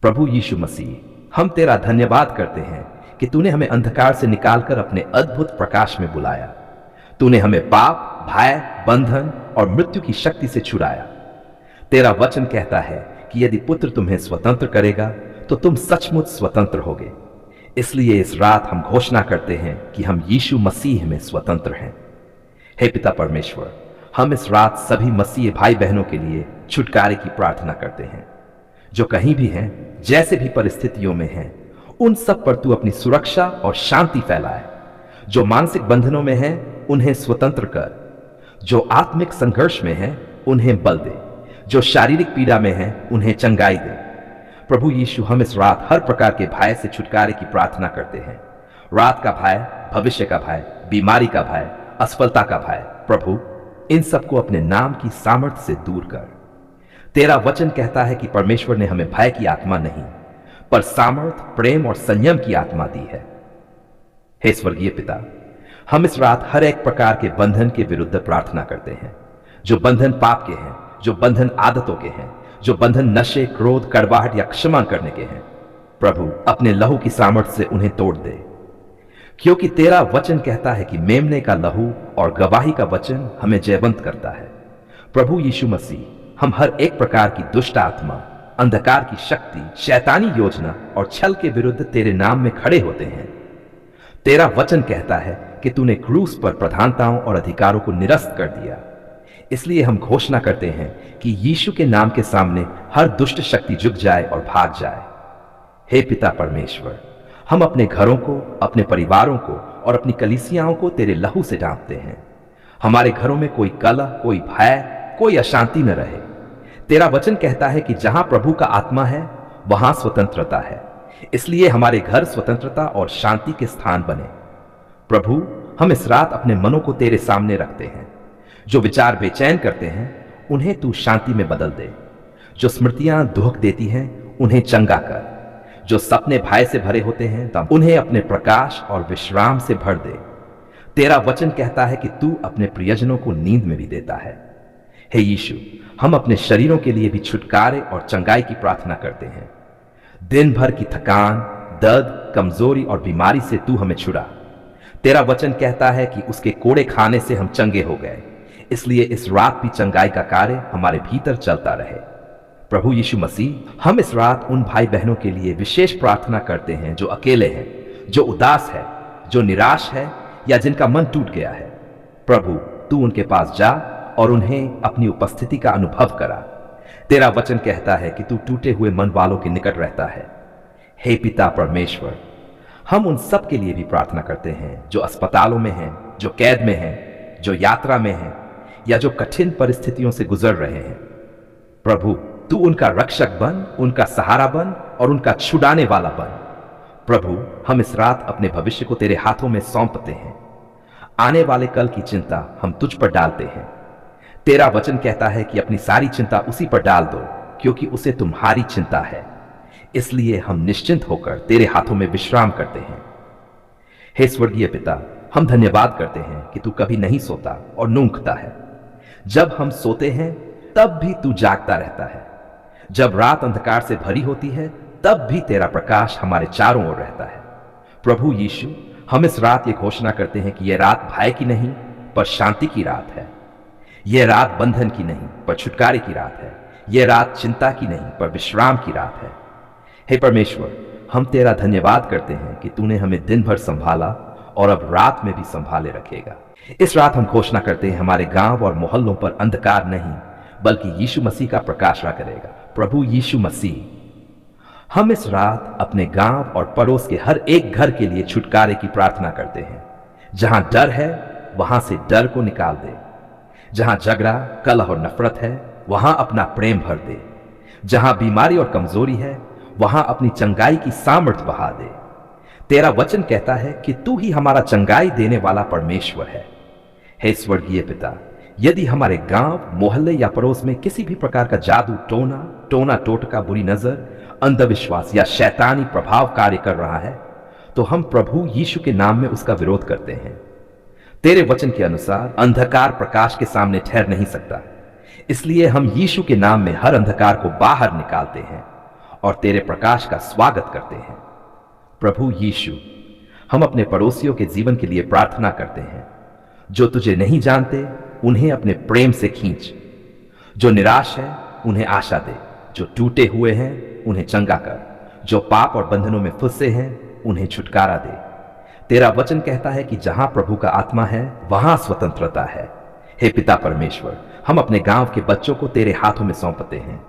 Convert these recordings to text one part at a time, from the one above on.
प्रभु यीशु मसीह, हम तेरा धन्यवाद करते हैं कि तूने हमें अंधकार से निकालकर अपने अद्भुत प्रकाश में बुलाया। तूने हमें पाप, भय, बंधन और मृत्यु की शक्ति से छुड़ाया। तेरा वचन कहता है कि यदि पुत्र तुम्हें स्वतंत्र करेगा तो तुम सचमुच स्वतंत्र होगे। इसलिए इस रात हम घोषणा करते हैं कि हम यीशु मसीह में स्वतंत्र हैं। हे पिता परमेश्वर, हम इस रात सभी मसीह भाई बहनों के लिए छुटकारे की प्रार्थना करते हैं, जो कहीं भी हैं, जैसे भी परिस्थितियों में हैं, उन सब पर तू अपनी सुरक्षा और शांति फैलाए। जो मानसिक बंधनों में हैं, उन्हें स्वतंत्र कर। जो आत्मिक संघर्ष में हैं, उन्हें बल दे। जो शारीरिक पीड़ा में हैं, उन्हें चंगाई दे। प्रभु यीशु, हम इस रात हर प्रकार के भय से छुटकारे की प्रार्थना करते हैं। रात का भय, भविष्य का भय, बीमारी का भय, असफलता का भय। प्रभु, इन सबको अपने नाम की सामर्थ्य से दूर कर। तेरा वचन कहता है कि परमेश्वर ने हमें भय की आत्मा नहीं, पर सामर्थ, प्रेम और संयम की आत्मा दी है। हे स्वर्गीय पिता, हम इस रात हर एक प्रकार के बंधन के विरुद्ध प्रार्थना करते हैं। जो बंधन पाप के हैं, जो बंधन आदतों के हैं, जो बंधन नशे, क्रोध, कड़वाहट या क्षमा करने के हैं, प्रभु अपने लहू की सामर्थ्य से उन्हें तोड़ दे। क्योंकि तेरा वचन कहता है कि मेमने का लहू और गवाही का वचन हमें जयवंत करता है। प्रभु यीशु मसीह, हम हर एक प्रकार की दुष्ट आत्मा, अंधकार की शक्ति, शैतानी योजना और छल के विरुद्ध तेरे नाम में खड़े होते हैं। तेरा वचन कहता है कि तूने क्रूस पर प्रधानताओं और अधिकारों को निरस्त कर दिया। इसलिए हम घोषणा करते हैं कि यीशु के नाम के सामने हर दुष्ट शक्ति झुक जाए और भाग जाए। हे पिता परमेश्वर, हम अपने घरों को, अपने परिवारों को और अपनी कलीसियाओं को तेरे लहू से ढांपते हैं। हमारे घरों में कोई कलह, कोई भय, कोई अशांति न रहे। तेरा वचन कहता है कि जहां प्रभु का आत्मा है, वहां स्वतंत्रता है। इसलिए हमारे घर स्वतंत्रता और शांति के स्थान बने। प्रभु, हम इस रात अपने मनों को तेरे सामने रखते हैं। जो विचार बेचैन करते हैं, उन्हें तू शांति में बदल दे। जो स्मृतियां दुख देती हैं, उन्हें चंगा कर। जो सपने भय से भरे होते हैं, तब उन्हें अपने प्रकाश और विश्राम से भर दे। तेरा वचन कहता है कि तू अपने प्रियजनों को नींद में भी देता है। हे यीशु, हम अपने शरीरों के लिए भी छुटकारे और चंगाई की प्रार्थना करते हैं। दिन भर की थकान, दर्द, कमजोरी और बीमारी से तू हमें छुड़ा। तेरा वचन कहता है कि उसके कोड़े खाने से हम चंगे हो गए। इसलिए इस रात भी चंगाई का कार्य हमारे भीतर चलता रहे। प्रभु यीशु मसीह, हम इस रात उन भाई बहनों के लिए विशेष प्रार्थना करते हैं जो अकेले हैं, जो उदास है, जो निराश है या जिनका मन टूट गया है। प्रभु, तू उनके पास जा और उन्हें अपनी उपस्थिति का अनुभव करा। तेरा वचन कहता है कि तू टूटे हुए मन वालों के निकट रहता है। हे पिता परमेश्वर, हम उन सब के लिए भी प्रार्थना करते हैं जो अस्पतालों में हैं, जो कैद में हैं, जो यात्रा में हैं या जो कठिन परिस्थितियों से गुजर रहे हैं। प्रभु, तू उनका रक्षक बन, उनका सहारा बन और उनका छुड़ाने वाला बन। प्रभु, हम इस रात अपने भविष्य को तेरे हाथों में सौंपते हैं। आने वाले कल की चिंता हम तुझ पर डालते हैं। तेरा वचन कहता है कि अपनी सारी चिंता उसी पर डाल दो, क्योंकि उसे तुम्हारी चिंता है। इसलिए हम निश्चिंत होकर तेरे हाथों में विश्राम करते हैं। हे स्वर्गीय पिता, हम धन्यवाद करते हैं कि तू कभी नहीं सोता और न ऊँघता है। जब हम सोते हैं तब भी तू जागता रहता है। जब रात अंधकार से भरी होती है, तब भी तेरा प्रकाश हमारे चारों ओर रहता है। प्रभु यीशु, हम इस रात ये घोषणा करते हैं कि यह रात भय की नहीं, पर शांति की रात है। यह रात बंधन की नहीं, पर छुटकारे की रात है। यह रात चिंता की नहीं, पर विश्राम की रात है। हे परमेश्वर, हम तेरा धन्यवाद करते हैं कि तूने हमें दिन भर संभाला और अब रात में भी संभाले रखेगा। इस रात हम घोषणा करते हैं, हमारे गांव और मोहल्लों पर अंधकार नहीं, बल्कि यीशु मसीह का प्रकाश रहा करेगा। प्रभु यीशु मसीह, हम इस रात अपने गांव और पड़ोस के हर एक घर के लिए छुटकारे की प्रार्थना करते हैं। जहां डर है, वहां से डर को निकाल दे। जहां झगड़ा, कलह और नफरत है, वहां अपना प्रेम भर दे। जहां बीमारी और कमजोरी है, वहां अपनी चंगाई की सामर्थ्य बहा दे। तेरा वचन कहता है कि तू ही हमारा चंगाई देने वाला परमेश्वर है। हे स्वर्गीय पिता, यदि हमारे गांव, मोहल्ले या पड़ोस में किसी भी प्रकार का जादू, टोना टोटका, बुरी नजर, अंधविश्वास या शैतानी प्रभाव कार्य कर रहा है, तो हम प्रभु यीशु के नाम में उसका विरोध करते हैं। तेरे वचन के अनुसार अंधकार प्रकाश के सामने ठहर नहीं सकता। इसलिए हम यीशु के नाम में हर अंधकार को बाहर निकालते हैं और तेरे प्रकाश का स्वागत करते हैं। प्रभु यीशु, हम अपने पड़ोसियों के जीवन के लिए प्रार्थना करते हैं। जो तुझे नहीं जानते उन्हें अपने प्रेम से खींच, जो निराश है उन्हें आशा दे, जो टूटे हुए हैं उन्हें चंगा कर, जो पाप और बंधनों में फंसे हैं उन्हें छुटकारा दे। तेरा वचन कहता है कि जहां प्रभु का आत्मा है वहां स्वतंत्रता है। हे पिता परमेश्वर, हम अपने गांव के बच्चों को तेरे हाथों में सौंपते हैं।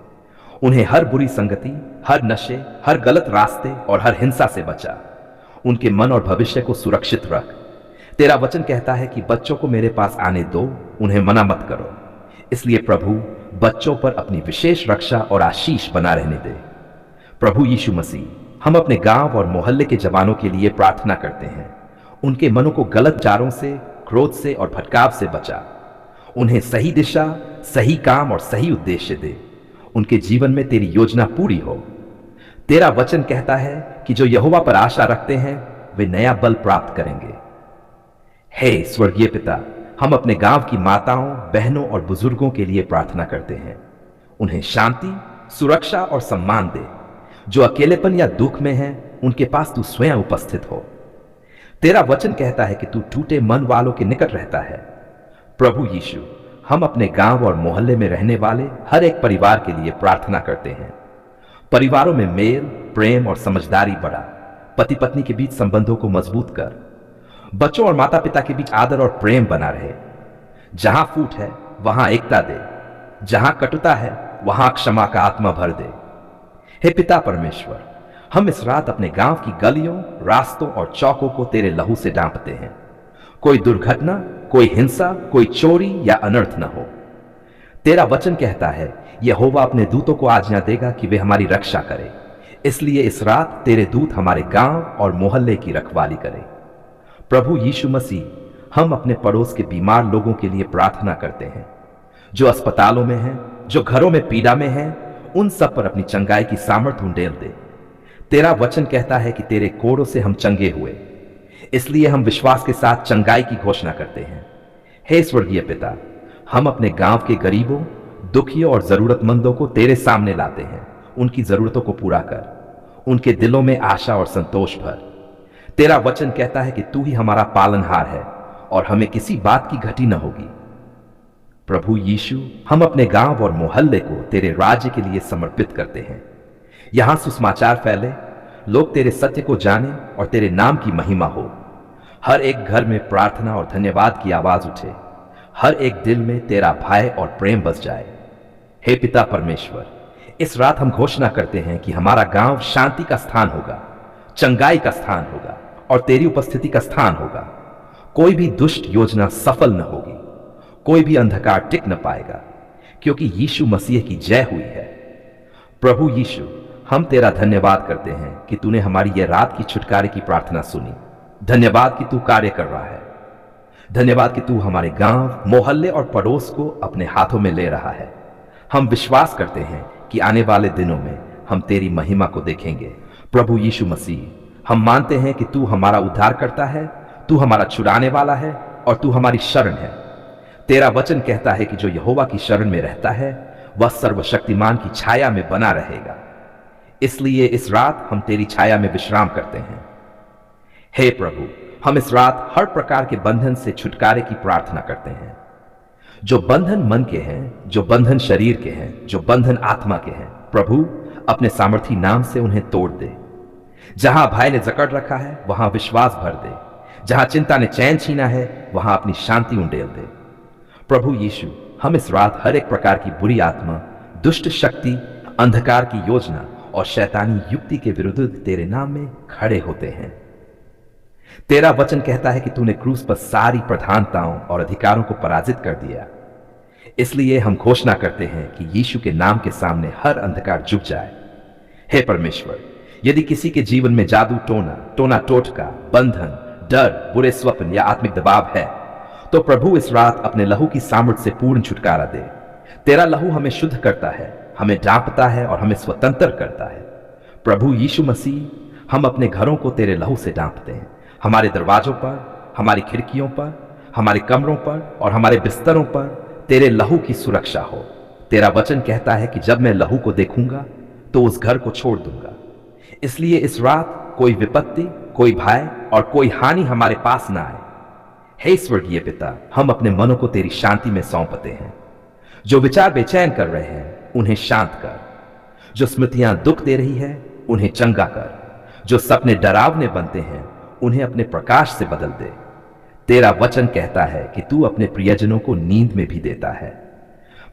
उन्हें हर बुरी संगति, हर नशे, हर गलत रास्ते और हर हिंसा से बचा। उनके मन और भविष्य को सुरक्षित रख। तेरा वचन कहता है कि बच्चों को मेरे पास आने दो, उन्हें मना मत करो। इसलिए प्रभु, बच्चों पर अपनी विशेष रक्षा और आशीष बना रहने दे। प्रभु यीशु मसीह, हम अपने गांव और मोहल्ले के जवानों के लिए प्रार्थना करते हैं। उनके मनों को गलत विचारों से, क्रोध से और भटकाव से बचा। उन्हें सही दिशा, सही काम और सही उद्देश्य दे। उनके जीवन में तेरी योजना पूरी हो। तेरा वचन कहता है कि जो यहोवा पर आशा रखते हैं वे नया बल प्राप्त करेंगे। हे स्वर्गीय पिता, हम अपने गांव की माताओं, बहनों और बुजुर्गों के लिए प्रार्थना करते हैं। उन्हें शांति, सुरक्षा और सम्मान दे। जो अकेलेपन या दुख में हैं, उनके पास तू स्वयं उपस्थित हो। तेरा वचन कहता है कि तू टूटे मन वालों के निकट रहता है। प्रभु यीशु, हम अपने गांव और मोहल्ले में रहने वाले हर एक परिवार के लिए प्रार्थना करते हैं। परिवारों में मेल, प्रेम और समझदारी बढ़ा। पति पत्नी के बीच संबंधों को मजबूत कर। बच्चों और माता पिता के बीच आदर और प्रेम बना रहे। जहां फूट है वहां एकता दे। जहां कटुता है वहां क्षमा का आत्मा भर दे। हे पिता परमेश्वर, हम इस रात अपने गांव की गलियों, रास्तों और चौकों को तेरे लहू से डांपते हैं। कोई दुर्घटना, कोई हिंसा, कोई चोरी या अनर्थ न हो। तेरा वचन कहता है यहोवा अपने दूतों को आज्ञा देगा कि वे हमारी रक्षा करें। इसलिए इस रात तेरे दूत हमारे गांव और मोहल्ले की रखवाली करें। प्रभु यीशु मसीह, हम अपने पड़ोस के बीमार लोगों के लिए प्रार्थना करते हैं। जो अस्पतालों में हैं, जो घरों में पीड़ा में हैं, उन सब पर अपनी चंगाई की सामर्थ्य उंडेल दे। तेरा वचन कहता है कि तेरे कोड़ों से हम चंगे हुए। इसलिए हम विश्वास के साथ चंगाई की घोषणा करते हैं। हे स्वर्गीय पिता, हम अपने गांव के गरीबों, दुखियों और जरूरतमंदों को तेरे सामने लाते हैं। उनकी जरूरतों को पूरा कर। उनके दिलों में आशा और संतोष भर। तेरा वचन कहता है कि तू ही हमारा पालनहार है और हमें किसी बात की घटी न होगी। प्रभु यीशु, हम अपने गांव और मोहल्ले को तेरे राज्य के लिए समर्पित करते हैं। यहां सुसमाचार फैले, लोग तेरे सत्य को जाने और तेरे नाम की महिमा हो। हर एक घर में प्रार्थना और धन्यवाद की आवाज उठे। हर एक दिल में तेरा भय और प्रेम बस जाए। हे पिता परमेश्वर, इस रात हम घोषणा करते हैं कि हमारा गांव शांति का स्थान होगा, चंगाई का स्थान होगा और तेरी उपस्थिति का स्थान होगा। कोई भी दुष्ट योजना सफल न होगी। कोई भी अंधकार टिक न पाएगा, क्योंकि यीशु मसीह की जय हुई है। प्रभु यीशु, हम तेरा धन्यवाद करते हैं कि तूने हमारी यह रात की छुटकारे की प्रार्थना सुनी। धन्यवाद कि तू कार्य कर रहा है। धन्यवाद कि तू हमारे गांव, मोहल्ले और पड़ोस को अपने हाथों में ले रहा है। हम विश्वास करते हैं कि आने वाले दिनों में हम तेरी महिमा को देखेंगे। प्रभु यीशु मसीह, हम मानते हैं कि तू हमारा उद्धार करता है, तू हमारा छुड़ाने वाला है और तू हमारी शरण है। तेरा वचन कहता है कि जो यहोवा की शरण में रहता है वह सर्वशक्तिमान की छाया में बना रहेगा। इसलिए इस रात हम तेरी छाया में विश्राम करते हैं। हे प्रभु, हम इस रात हर प्रकार के बंधन से छुटकारे की प्रार्थना करते हैं। जो बंधन मन के हैं, जो बंधन शरीर के हैं, जो बंधन आत्मा के हैं, प्रभु अपने सामर्थी नाम से उन्हें तोड़ दे। जहां भय ने जकड़ रखा है वहां विश्वास भर दे। जहां चिंता ने चैन छीना है वहां अपनी शांति उंडेल दे। प्रभु यीशु, हम इस रात हर एक प्रकार की बुरी आत्मा, दुष्ट शक्ति, अंधकार की योजना और शैतानी युक्ति के विरुद्ध तेरे नाम में खड़े होते हैं। तेरा वचन कहता है कि तूने क्रूस पर सारी प्रधानताओं और अधिकारों को पराजित कर दिया। इसलिए हम घोषणा करते हैं कि यीशु के नाम के सामने हर अंधकार झुक जाए। हे परमेश्वर, यदि किसी के जीवन में जादू टोना, टोना टोटका, बंधन, डर, बुरे स्वप्न या आत्मिक दबाव है, तो प्रभु इस रात अपने लहू की सामर्थ्य से पूर्ण छुटकारा दे। तेरा लहू हमें शुद्ध करता है, हमें डांपता है और हमें स्वतंत्र करता है। प्रभु यीशु मसीह, हम अपने घरों को तेरे लहू से डांपते हैं। हमारे दरवाजों पर, हमारी खिड़कियों पर, हमारे कमरों पर और हमारे बिस्तरों पर तेरे लहू की सुरक्षा हो। तेरा वचन कहता है कि जब मैं लहू को देखूंगा तो उस घर को छोड़ दूंगा। इसलिए इस रात कोई विपत्ति, कोई भय और कोई हानि हमारे पास ना आए। हे स्वर्गीय पिता, हम अपने मनों को तेरी शांति में सौंपते हैं। जो विचार बेचैन कर रहे हैं उन्हें शांत कर, जो स्मृतियां दुख दे रही है उन्हें चंगा कर, जो सपने डरावने बनते हैं उन्हें अपने प्रकाश से बदल दे। तेरा वचन कहता है कि तू अपने प्रियजनों को नींद में भी देता है।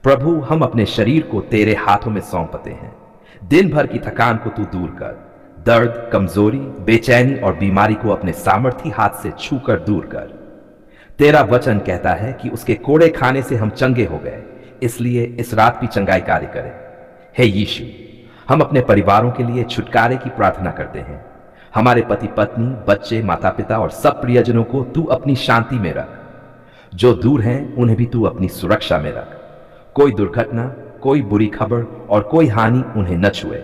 प्रभु, हम अपने शरीर को तेरे हाथों में सौंपते हैं। दिन भर की थकान को तू दूर कर, दर्द, कमजोरी, बेचैनी और बीमारी को अपने सामर्थी हाथ से छूकर दूर कर। तेरा वचन कहता है कि उसके कोड़े खाने से हम चंगे हो गए, इसलिए इस रात भी चंगाई कार्य करे। हे यीशु, हम अपने परिवारों के लिए छुटकारे की प्रार्थना करते हैं। हमारे पति पत्नी, बच्चे, माता पिता और सब प्रियजनों को तू अपनी शांति में रख। जो दूर हैं उन्हें भी तू अपनी सुरक्षा में रख। कोई दुर्घटना, कोई बुरी खबर और कोई हानि उन्हें न छुए।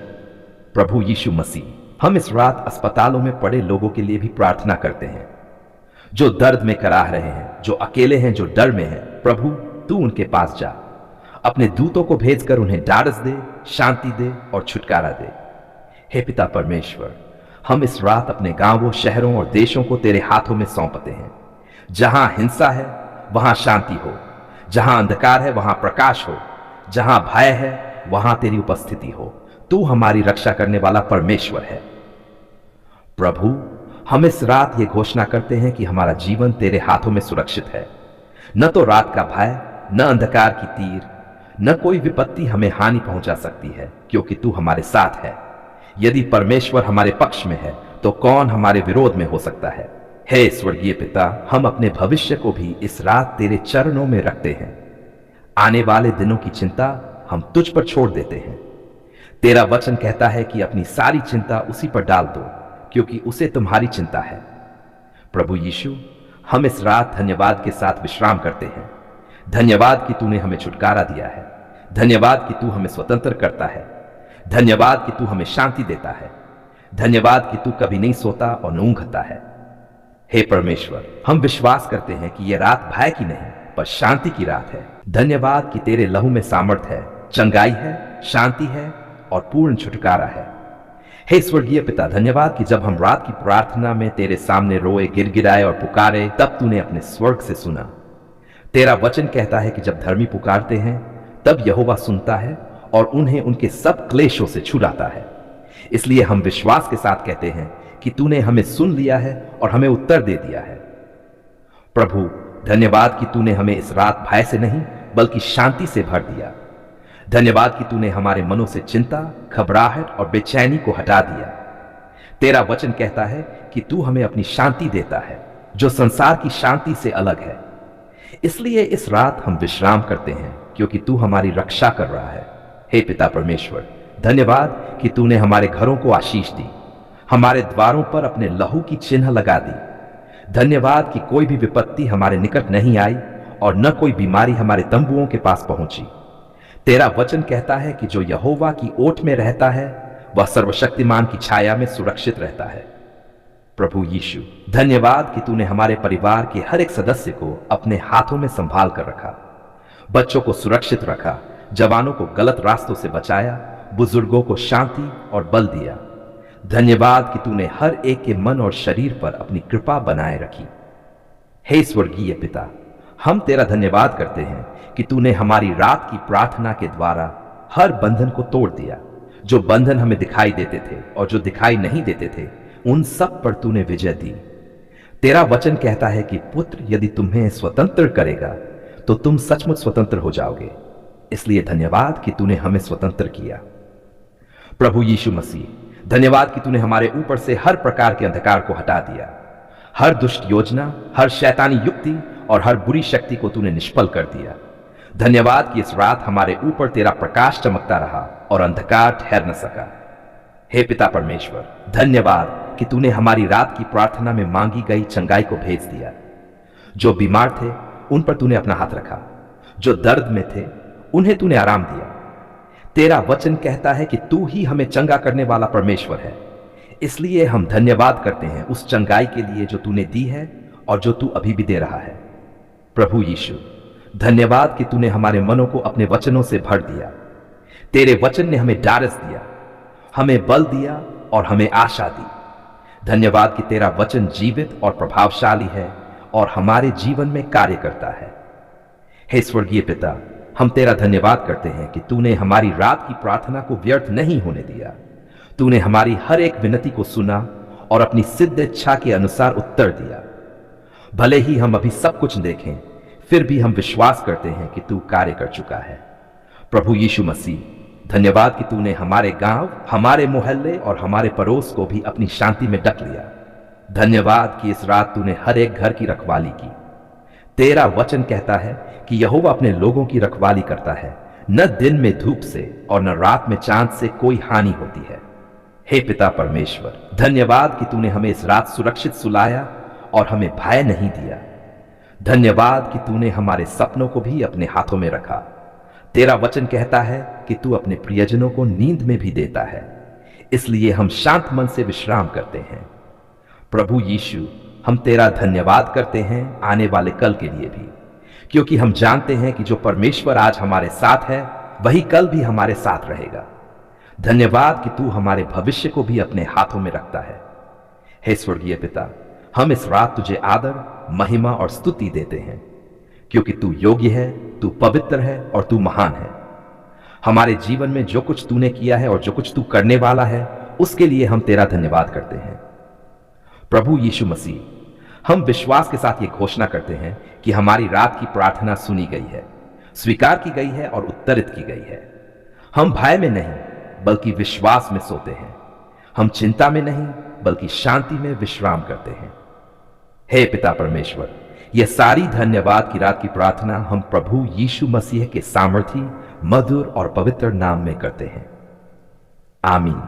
प्रभु यीशु मसीह, हम इस रात अस्पतालों में पड़े लोगों के लिए भी प्रार्थना करते हैं, जो दर्द में कराह रहे हैं, जो अकेले हैं, जो डर में हैं। प्रभु, तू उनके पास जा, अपने दूतों को भेजकर उन्हें ढाढ़स दे, शांति दे और छुटकारा दे। हे पिता परमेश्वर, हम इस रात अपने गांवों, शहरों और देशों को तेरे हाथों में सौंपते हैं। जहां हिंसा है वहां शांति हो, जहां अंधकार है वहां प्रकाश हो, जहां भय है वहां तेरी उपस्थिति हो। तू हमारी रक्षा करने वाला परमेश्वर है। प्रभु, हम इस रात ये घोषणा करते हैं कि हमारा जीवन तेरे हाथों में सुरक्षित है। न तो रात का भय, न अंधकार की तीर, न कोई विपत्ति हमें हानि पहुंचा सकती है, क्योंकि तू हमारे साथ है। यदि परमेश्वर हमारे पक्ष में है तो कौन हमारे विरोध में हो सकता है। हे स्वर्गीय पिता, हम अपने भविष्य को भी इस रात तेरे चरणों में रखते हैं। आने वाले दिनों की चिंता हम तुझ पर छोड़ देते हैं। तेरा वचन कहता है कि अपनी सारी चिंता उसी पर डाल दो, क्योंकि उसे तुम्हारी चिंता है। प्रभु यीशु, हम इस रात धन्यवाद के साथ विश्राम करते हैं। धन्यवाद कि तूने हमें छुटकारा दिया है। धन्यवाद कि तू हमें स्वतंत्र करता है। धन्यवाद कि तू हमें शांति देता है। धन्यवाद कि तू कभी नहीं सोता और न ऊंघता है। हे परमेश्वर, हम विश्वास करते हैं कि यह रात भय की नहीं पर शांति की रात है। धन्यवाद कि तेरे लहू में सामर्थ है, चंगाई है, शांति है और पूर्ण छुटकारा है। हे स्वर्गीय पिता, धन्यवाद कि जब हम रात की प्रार्थना में तेरे सामने रोए, गिड़गिड़ाए और पुकारे, तब तूने अपने स्वर्ग से सुना। तेरा वचन कहता है कि जब धर्मी पुकारते हैं तब यहोवा सुनता है और उन्हें उनके सब क्लेशों से छुड़ाता है। इसलिए हम विश्वास के साथ कहते हैं कि तूने हमें सुन लिया है और हमें उत्तर दे दिया है। प्रभु, धन्यवाद कि तूने हमें इस रात भय से नहीं बल्कि शांति से भर दिया। धन्यवाद कि तूने हमारे मनों से चिंता, घबराहट और बेचैनी को हटा दिया। तेरा वचन कहता है कि तू हमें अपनी शांति देता है, जो संसार की शांति से अलग है। इसलिए इस रात हम विश्राम करते हैं, क्योंकि तू हमारी रक्षा कर रहा है। हे पिता परमेश्वर, धन्यवाद कि तूने हमारे घरों को आशीष दी, हमारे द्वारों पर अपने लहू की चिन्ह लगा दी। धन्यवाद कि कोई भी विपत्ति हमारे निकट नहीं आई और न कोई बीमारी हमारे तंबुओं के पास पहुंची। तेरा वचन कहता है कि जो यहोवा की ओट में रहता है वह सर्वशक्तिमान की छाया में सुरक्षित रहता है। प्रभु यीशु, धन्यवाद कि तूने हमारे परिवार के हर एक सदस्य को अपने हाथों में संभाल कर रखा, बच्चों को सुरक्षित रखा, जवानों को गलत रास्तों से बचाया, बुजुर्गों को शांति और बल दिया। धन्यवाद कि तूने हर एक के मन और शरीर पर अपनी कृपा बनाए रखी। हे स्वर्गीय पिता, हम तेरा धन्यवाद करते हैं कि तूने हमारी रात की प्रार्थना के द्वारा हर बंधन को तोड़ दिया। जो बंधन हमें दिखाई देते थे और जो दिखाई नहीं देते थे, उन सब पर तूने विजय दी। तेरा वचन कहता है कि पुत्र यदि तुम्हें स्वतंत्र करेगा तो तुम सचमुच स्वतंत्र हो जाओगे। इसलिए धन्यवाद कि तूने हमें स्वतंत्र किया। प्रभु यीशु मसीह, धन्यवाद कि तूने हमारे ऊपर से हर प्रकार के अंधकार को हटा दिया। हर दुष्ट योजना, हर शैतानी युक्ति और हर बुरी शक्ति को तूने निष्फल कर दिया। धन्यवाद कि इस रात हमारे ऊपर तेरा प्रकाश चमकता रहा और अंधकार ठहर न सका। हे पिता परमेश्वर, धन्यवाद कि तूने हमारी रात की प्रार्थना में मांगी गई चंगाई को भेज दिया। जो बीमार थे उन पर तूने अपना हाथ रखा, जो दर्द में थे उन्हें तूने आराम दिया। तेरा वचन कहता है कि तू ही हमें चंगा करने वाला परमेश्वर है। इसलिए हम धन्यवाद करते हैं उस चंगाई के लिए जो तूने दी है और जो तू अभी भी दे रहा है। प्रभु यीशु, धन्यवाद कि तूने हमारे मनों को अपने वचनों से भर दिया। तेरे वचन ने हमें ढाढ़स दिया, हमें बल दिया और हमें आशा दी। धन्यवाद कि तेरा वचन जीवित और प्रभावशाली है और हमारे जीवन में कार्य करता है। हे स्वर्गीय पिता, हम तेरा धन्यवाद करते हैं कि तूने हमारी रात की प्रार्थना को व्यर्थ नहीं होने दिया। तूने हमारी हर एक विनती को सुना और अपनी सिद्ध इच्छा के अनुसार उत्तर दिया। भले ही हम अभी सब कुछ देखें, फिर भी हम विश्वास करते हैं कि तू कार्य कर चुका है। प्रभु यीशु मसीह, धन्यवाद कि तूने हमारे गांव, हमारे मोहल्ले और हमारे पड़ोस को भी अपनी शांति में ढक लिया। धन्यवाद कि इस रात तूने हर एक घर की रखवाली की। तेरा वचन कहता है कि यहोवा अपने लोगों की रखवाली करता है, न दिन में धूप से और न रात में चांद से कोई हानि होती है। हे पिता परमेश्वर, धन्यवाद कि तूने हमें इस रात सुरक्षित सुलाया और हमें भय नहीं दिया। धन्यवाद कि तूने हमारे सपनों को भी अपने हाथों में रखा। तेरा वचन कहता है कि तू अपने प्रियजनों को नींद में भी देता है, इसलिए हम शांत मन से विश्राम करते हैं। प्रभु यीशु, हम तेरा धन्यवाद करते हैं आने वाले कल के लिए भी, क्योंकि हम जानते हैं कि जो परमेश्वर आज हमारे साथ है वही कल भी हमारे साथ रहेगा। धन्यवाद कि तू हमारे भविष्य को भी अपने हाथों में रखता है। हे स्वर्गीय पिता, हम इस रात तुझे आदर, महिमा और स्तुति देते हैं, क्योंकि तू योग्य है, तू पवित्र है और तू महान है। हमारे जीवन में जो कुछ तूने किया है और जो कुछ तू करने वाला है, उसके लिए हम तेरा धन्यवाद करते हैं। प्रभु यीशु मसीह, हम विश्वास के साथ ये घोषणा करते हैं कि हमारी रात की प्रार्थना सुनी गई है, स्वीकार की गई है और उत्तरित की गई है। हम भय में नहीं बल्कि विश्वास में सोते हैं। हम चिंता में नहीं बल्कि शांति में विश्राम करते हैं। हे पिता परमेश्वर, यह सारी धन्यवाद की रात की प्रार्थना हम प्रभु यीशु मसीह के सामर्थी, मधुर और पवित्र नाम में करते हैं। आमीन।